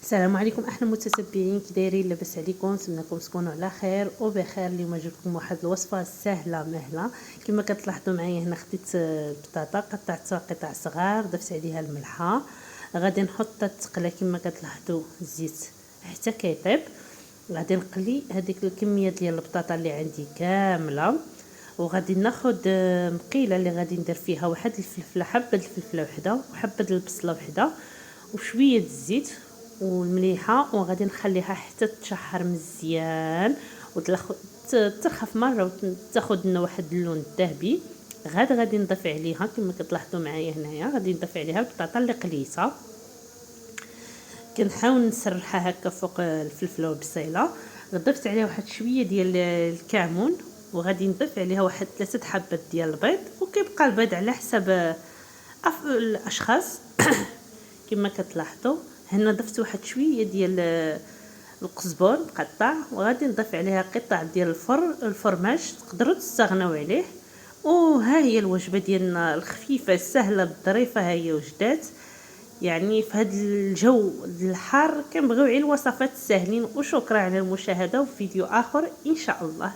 السلام عليكم احلى متتبعين، كي دايرين؟ لاباس عليكم؟ نتمنىكم تكونوا على خير وبخير. اليوم جبتكم واحد الوصفه سهله مهله. كما كتلاحظوا معايا هنا خديت البطاطا، قطعتها قطع صغار، ضفت عليها الملحه. غادي نحط التقله كما كتلاحظوا الزيت حتى كيطيب. غادي نقلي هذيك الكميه ديال البطاطا اللي عندي كامله، وغادي ناخذ مقيله اللي غادي ندير فيها واحد الفلفله، حبه الفلفله وحده وحبه البصله وحده وشويه الزيت والمليحه، وغادي نخليها حتى تشحر مزيان وترخف مره وتاخذ لنا واحد اللون الذهبي. غادي نضيف عليها كما كتلاحظوا معايا هنايا، غادي نضيف عليها البطاطا اللي قليتها. كنحاول نسرحها هكا فوق الفلفله والبصيله. ضفت عليها واحد شويه ديال الكمون، وغادي نضيف عليها واحد 3 حبات ديال البيض، وكيبقى البيض على حسب الاشخاص. كما كتلاحظوا هنا ضفت واحد شويه ديال القزبر مقطع، وغادي نضيف عليها قطع ديال الفرماج، تقدروا تستغنوا عليه. وها هي الوجبه ديالنا الخفيفه السهله بالظريفه، ها هي وجدات. يعني في هذا الجو الحار كنبغيو غير الوصفات الساهلين. وشكرا على المشاهده، وفي فيديو اخر ان شاء الله.